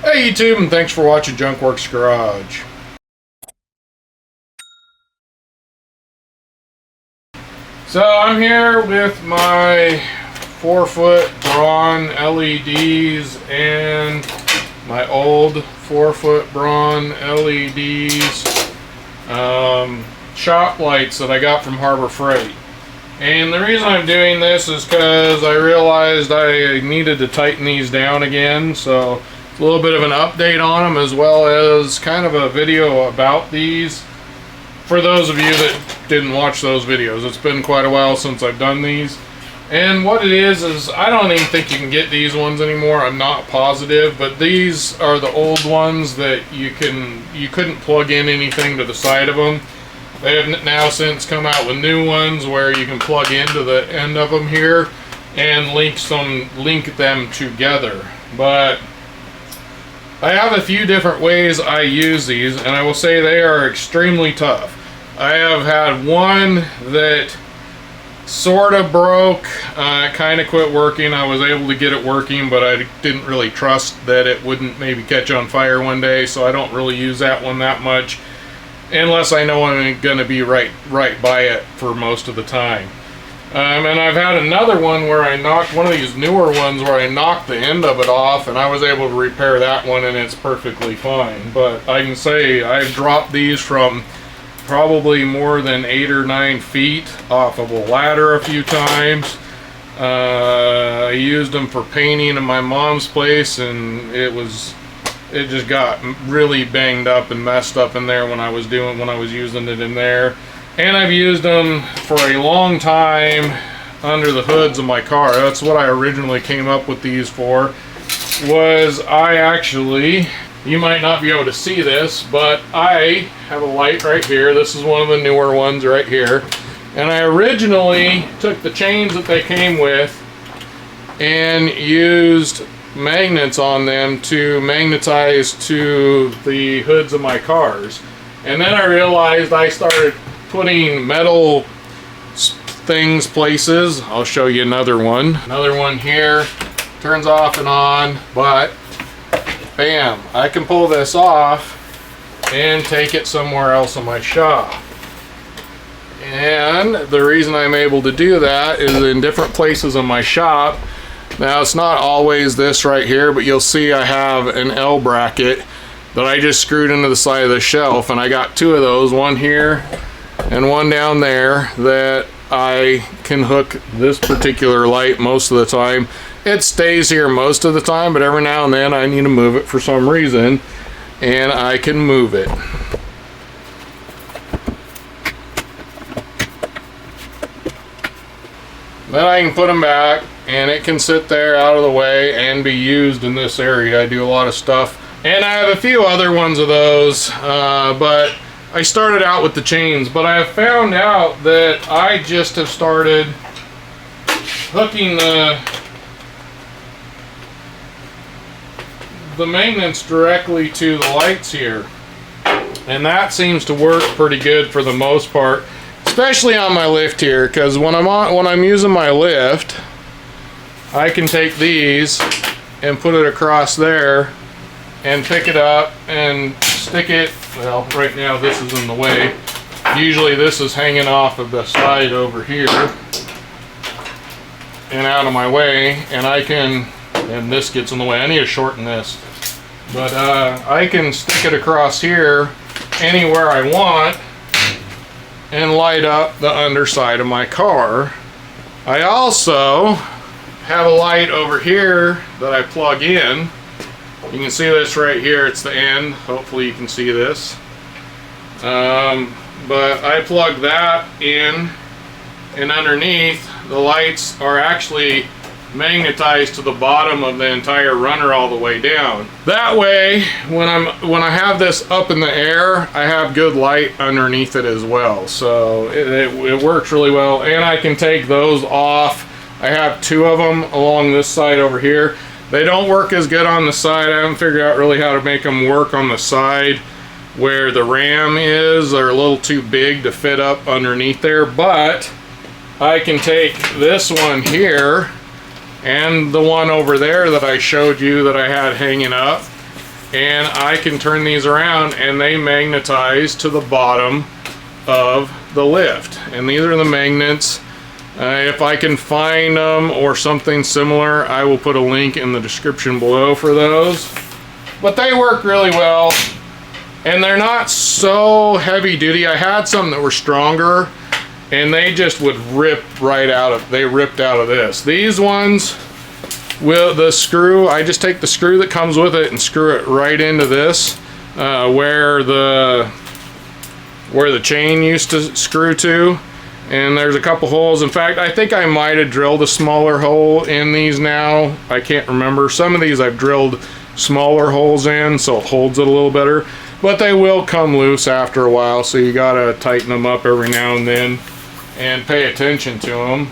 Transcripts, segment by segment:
Hey YouTube, and thanks for watching Junkworks Garage. So I'm here with my 4-foot Braun LEDs and my old 4-foot Braun LEDs shop lights that I got from Harbor Freight. And the reason I'm doing this is because I realized I needed to tighten these down again, so a little bit of an update on them, as well as kind of a video about these for those of you that didn't watch those videos. It's been quite a while since I've done these, and what it is I don't even think you can get these ones anymore. I'm not positive, but these are the old ones that you couldn't plug in anything to the side of them. They have now since come out with new ones where you can plug into the end of them here and link them together. But I have a few different ways I use these, and I will say they are extremely tough. I have had one that sort of broke, kind of quit working. I was able to get it working, but I didn't really trust that it wouldn't maybe catch on fire one day, so I don't really use that one that much unless I know I'm going to be right by it for most of the time. And I've had another one where I knocked one of these newer ones where I knocked the end of it off, and I was able to repair that one, and it's perfectly fine. But I can say I've dropped these from probably more than 8 or 9 feet off of a ladder a few times. I used them for painting in my mom's place, and it just got really banged up and messed up in there when I was using it in there. And I've used them for a long time under the hoods of my car. That's what I originally came up with these for. You might not be able to see this, but I have a light right here. This is one of the newer ones right here. And I originally took the chains that they came with and used magnets on them to magnetize to the hoods of my cars. And then I realized I started putting metal places. I'll show you another one. Another one here turns off and on, but bam, I can pull this off and take it somewhere else in my shop. And the reason I'm able to do that is in different places in my shop. Now, it's not always this right here, but you'll see I have an L bracket that I just screwed into the side of the shelf, and I got 2 of those, one here and one down there, that I can hook this particular light most of the time. It stays here most of the time, but every now and then I need to move it for some reason, and I can move it. Then I can put them back, and it can sit there out of the way and be used in this area. I do a lot of stuff, and I have a few other ones of those, but I started out with the chains. But I have found out that I just have started hooking the magnets directly to the lights here, and that seems to work pretty good for the most part, especially on my lift here, because when I'm using my lift, I can take these and put it across there and pick it up and stick it. Well, right now this is in the way. Usually this is hanging off of the side over here and out of my way, and and this gets in the way. I need to shorten this, but I can stick it across here anywhere I want and light up the underside of my car. I also have a light over here that I plug in. You can see this right here, it's the end. Hopefully you can see this. But I plug that in, and underneath the lights are actually magnetized to the bottom of the entire runner all the way down. That way, when I have this up in the air, I have good light underneath it as well. So it works really well, and I can take those off. I have 2 of them along this side over here. They don't work as good on the side. I haven't figured out really how to make them work on the side where the ram is. They're a little too big to fit up underneath there, but I can take this one here and the one over there that I showed you that I had hanging up, and I can turn these around and they magnetize to the bottom of the lift. And these are the magnets. If I can find them or something similar, I will put a link in the description below for those. But they work really well, and they're not so heavy duty. I had some that were stronger, and they just would rip right out of, they ripped out of this. These ones, with the screw, I just take the screw that comes with it and screw it right into this, where the chain used to screw to. And there's a couple holes. In fact, I think I might have drilled a smaller hole in these now. I can't remember. Some of these I've drilled smaller holes in, so it holds it a little better. But they will come loose after a while, so you gotta tighten them up every now and then and pay attention to them.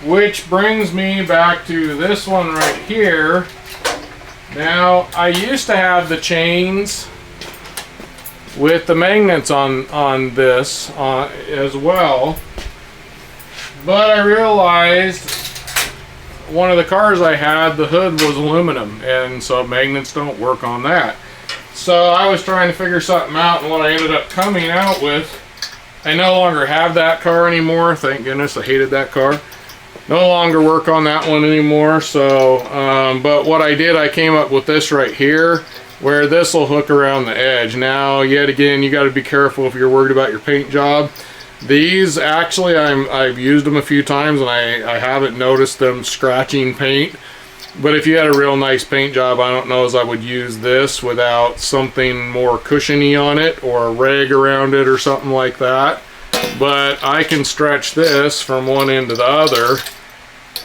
Which brings me back to this one right here. Now, I used to have the chains with the magnets on this as well, but I realized one of the cars I had, the hood was aluminum, and so magnets don't work on that. So I was trying to figure something out, and what I ended up coming out with, I no longer have that car anymore. Thank goodness, I hated that car. No longer work on that one anymore. So but what I did, I came up with this right here, where this will hook around the edge. Now, yet again, you got to be careful if you're worried about your paint job. These, actually, I've used them a few times, and I haven't noticed them scratching paint. But if you had a real nice paint job, I don't know as I would use this without something more cushiony on it, or a rag around it or something like that. But I can stretch this from one end to the other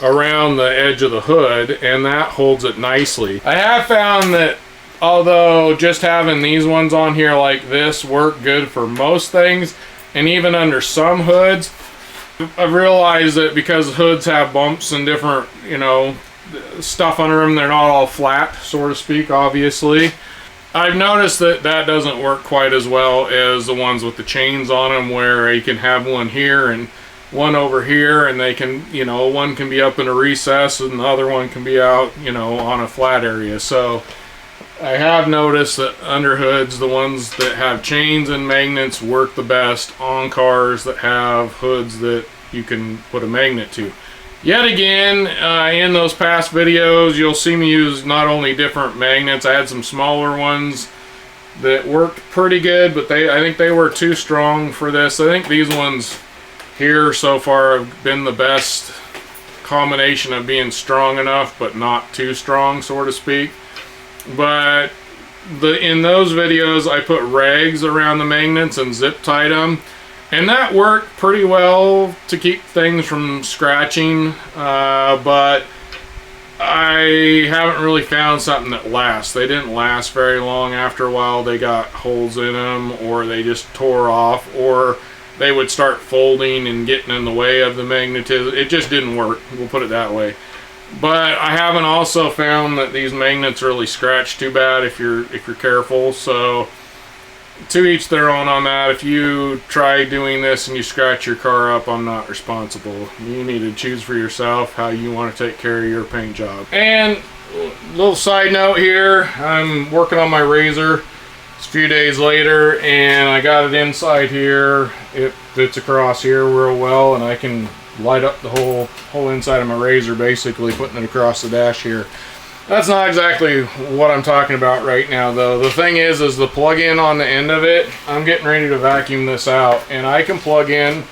around the edge of the hood, and that holds it nicely. I have found that although just having these ones on here like this work good for most things, and even under some hoods, I've realized that because hoods have bumps and different, you know, stuff under them, they're not all flat, so to speak, obviously. I've noticed that that doesn't work quite as well as the ones with the chains on them, where you can have one here and one over here, and they can, you know, one can be up in a recess and the other one can be out, you know, on a flat area. So I have noticed that under hoods, the ones that have chains and magnets work the best on cars that have hoods that you can put a magnet to. Yet again, in those past videos, you'll see me use not only different magnets. I had some smaller ones that worked pretty good, but I think they were too strong for this. I think these ones here so far have been the best combination of being strong enough, but not too strong, so to speak. But in those videos, I put rags around the magnets and zip tied them, and that worked pretty well to keep things from scratching, but I haven't really found something that lasts. They didn't last very long. After a while, they got holes in them, or they just tore off, or they would start folding and getting in the way of the magnetism. It just didn't work, we'll put it that way. But I haven't also found that these magnets really scratch too bad if you're careful. So to each their own on that. If you try doing this and you scratch your car up, I'm not responsible. You need to choose for yourself how you want to take care of your paint job. And little side note here, I'm working on my RZR. It's a few days later, and I got it inside here. It fits across here real well, and I can light up the whole inside of my RZR, basically putting it across the dash here. That's not exactly what I'm talking about right now, though. The thing is the plug-in on the end of it, I'm getting ready to vacuum this out, and I can plug in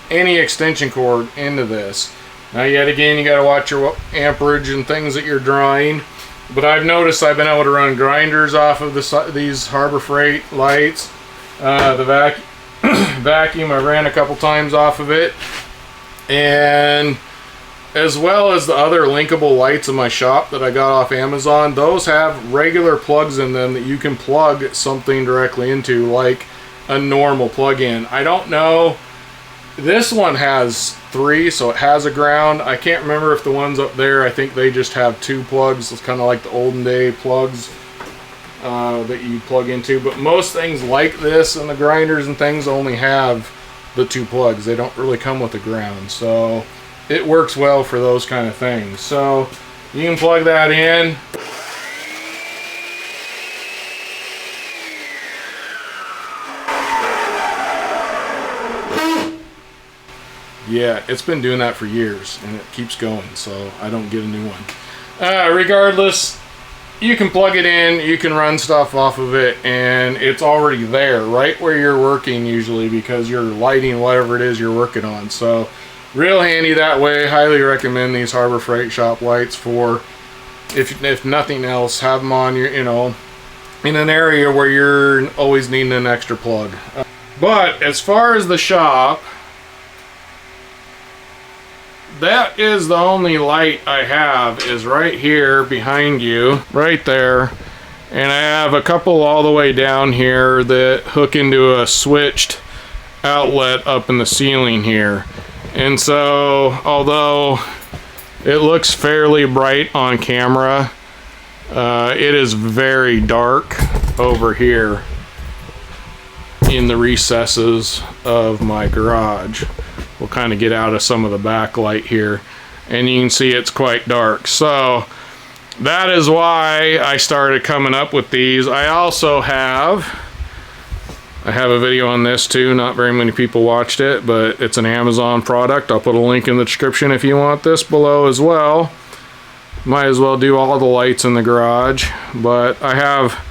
any extension cord into this. Now, yet again, you got to watch your amperage and things that you're drawing. But I've noticed I've been able to run grinders off of these Harbor Freight lights. The vacuum, I ran a couple times off of it. And as well as the other linkable lights in my shop that I got off Amazon, those have regular plugs in them that you can plug something directly into, like a normal plug-in. I don't know, this one has 3, so it has a ground. I can't remember if the ones up there, I think they just have 2 plugs. It's kind of like the olden day plugs that you plug into, but most things like this and the grinders and things only have the 2 plugs. They don't really come with a ground, so it works well for those kind of things. So you can plug that in. yet. It's been doing that for years, and it keeps going, so I don't get a new one. Regardless, you can plug it in, you can run stuff off of it, and it's already there right where you're working usually, because you're lighting whatever it is you're working on. So real handy that way. Highly recommend these Harbor Freight shop lights for, if nothing else, have them on your, you know, in an area where you're always needing an extra plug. But as far as the shop, that is the only light I have, is right here behind you, right there. And I have a couple all the way down here that hook into a switched outlet up in the ceiling here. And so, although it looks fairly bright on camera, it is very dark over here in the recesses of my garage. We'll kind of get out of some of the backlight here, and you can see it's quite dark. So that is why I started coming up with these. I also have a video on this too. Not very many people watched it, but it's an Amazon product. I'll put a link in the description if you want this below as well. Might as well do all the lights in the garage. But I have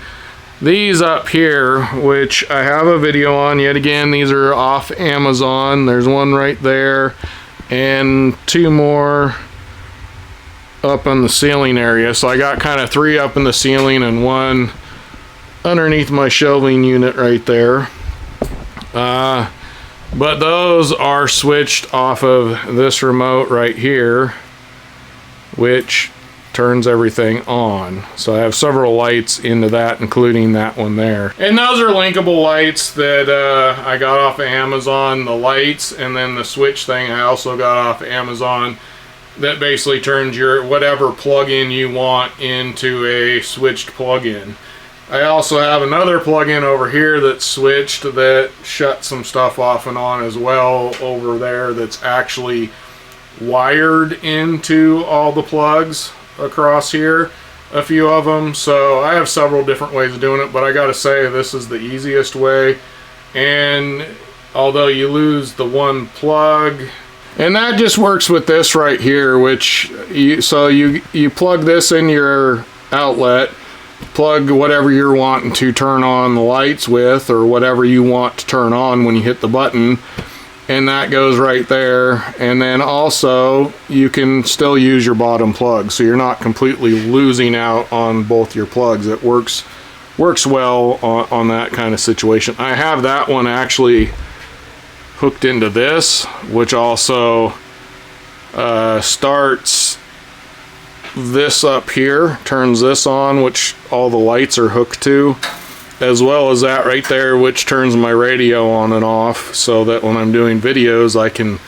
these up here, which I have a video on. Yet again, these are off Amazon. There's one right there, and two more up on the ceiling area. So I got kind of 3 up in the ceiling and 1 underneath my shelving unit right there. But those are switched off of this remote right here, which turns everything on. So I have several lights into that, including that one there. And those are linkable lights that I got off of Amazon. The lights, and then the switch thing I also got off of Amazon, that basically turns your whatever plug-in you want into a switched plug-in. I also have another plug-in over here that's switched, that shuts some stuff off and on as well over there, that's actually wired into all the plugs across here, a few of them. So I have several different ways of doing it, but I gotta say this is the easiest way. And although you lose the one plug, and that just works with this right here, which you plug this in your outlet, plug whatever you're wanting to turn on the lights with, or whatever you want to turn on when you hit the button, and that goes right there. And then also you can still use your bottom plug, so you're not completely losing out on both your plugs. It works well on that kind of situation. I have that one actually hooked into this, which also starts this up here, turns this on, which all the lights are hooked to, as well as that right there, which turns my radio on and off, so that when I'm doing videos I can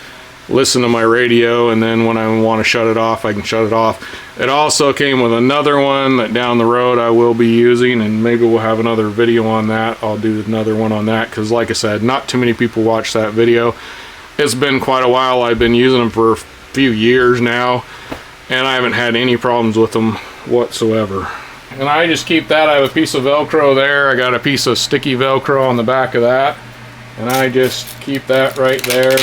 listen to my radio, and then when I want to shut it off I can shut it off. It also came with another one that down the road I will be using, and maybe we'll have another video on that. I'll do another one on that, because like I said, not too many people watch that video. It's been quite a while. I've been using them for a few years now, and I haven't had any problems with them whatsoever. And I just keep that. I have a piece of Velcro there. I got a piece of sticky Velcro on the back of that, and I just keep that right there.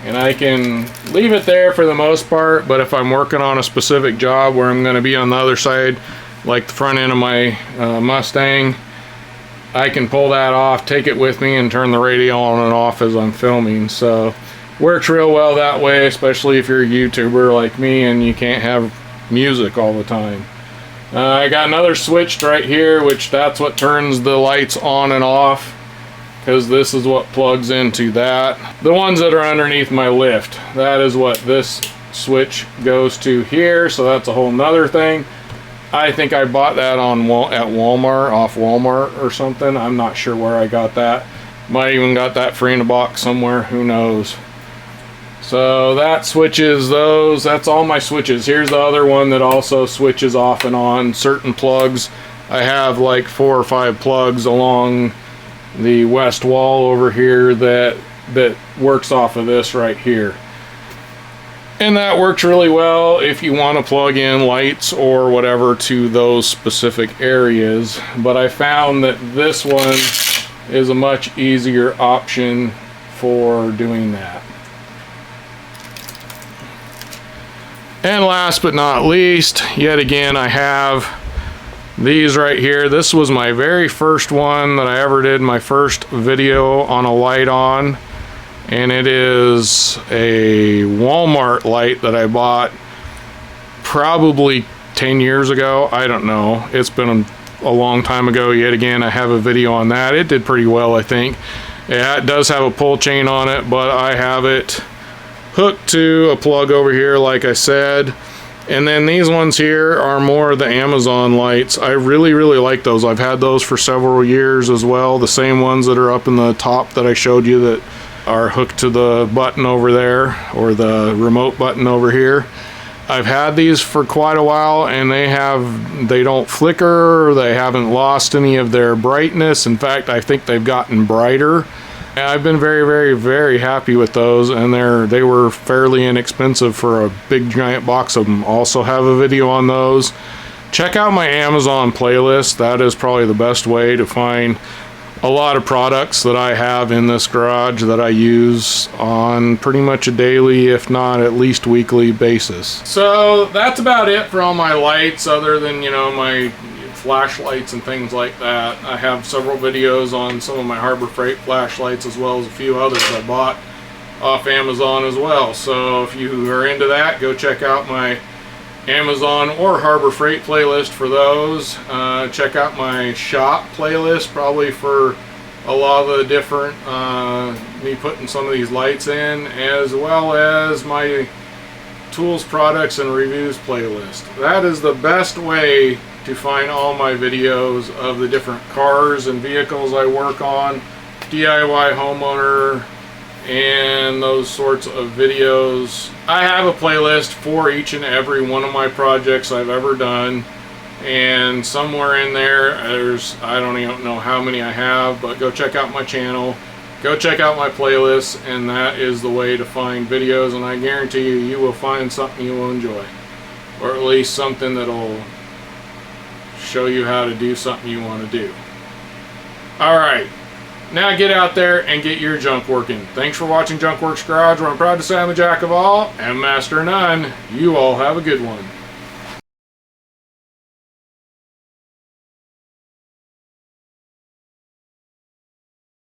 And I can leave it there for the most part, but if I'm working on a specific job where I'm going to be on the other side, like the front end of my Mustang, I can pull that off, take it with me, and turn the radio on and off as I'm filming. So works real well that way, especially if you're a YouTuber like me and you can't have music all the time. I got another switched right here, which that's what turns the lights on and off, because this is what plugs into that. The ones that are underneath my lift, that is what this switch goes to here, so that's a whole nother thing. I think I bought that at Walmart, off Walmart or something. I'm not sure where I got that. Might even got that free in a box somewhere, who knows. So that switches those. That's all my switches. Here's the other one that also switches off and on certain plugs. I have like 4 or 5 plugs along the west wall over here that works off of this right here. And that works really well if you want to plug in lights or whatever to those specific areas. But I found that this one is a much easier option for doing that. And last but not least, yet again, I have these right here. This was my very first one that I ever did, my first video on a light on. And it is a Walmart light that I bought probably 10 years ago. I don't know. It's been a long time ago. Yet again, I have a video on that. It did pretty well, I think. Yeah, it does have a pull chain on it, but I have it hooked to a plug over here, like I said. And then these ones here are more of the Amazon lights. I really like those. I've had those for several years as well. The same ones that are up in the top that I showed you that are hooked to the button over there, or the remote button over here. I've had these for quite a while, and they don't flicker. They haven't lost any of their brightness. In fact, I think they've gotten brighter. And I've been very happy with those, and they were fairly inexpensive for a big giant box of them. Also have a video on those. Check out my Amazon playlist. That is probably the best way to find a lot of products that I have in this garage that I use on pretty much a daily, if not at least weekly basis. So that's about it for all my lights, other than, you know, my flashlights and things like that. I have several videos on some of my Harbor Freight flashlights, as well as a few others I bought off Amazon as well. So if you are into that, go check out my Amazon or Harbor Freight playlist for those. Check out my shop playlist, probably for a lot of the different me putting some of these lights in, as well as my tools, products, and reviews playlist. That is the best way to find all my videos of the different cars and vehicles I work on, DIY homeowner, and those sorts of videos. I have a playlist for each and every one of my projects I've ever done, and somewhere in there's, I don't even know how many I have, but go check out my channel, go check out my playlist, and that is the way to find videos. And I guarantee you, you will find something you will enjoy, or at least something that'll show you how to do something you want to do. Alright, now get out there and get your junk working. Thanks for watching Junk Works Garage, where I'm proud to say I'm a jack of all and master of none. You all have a good one.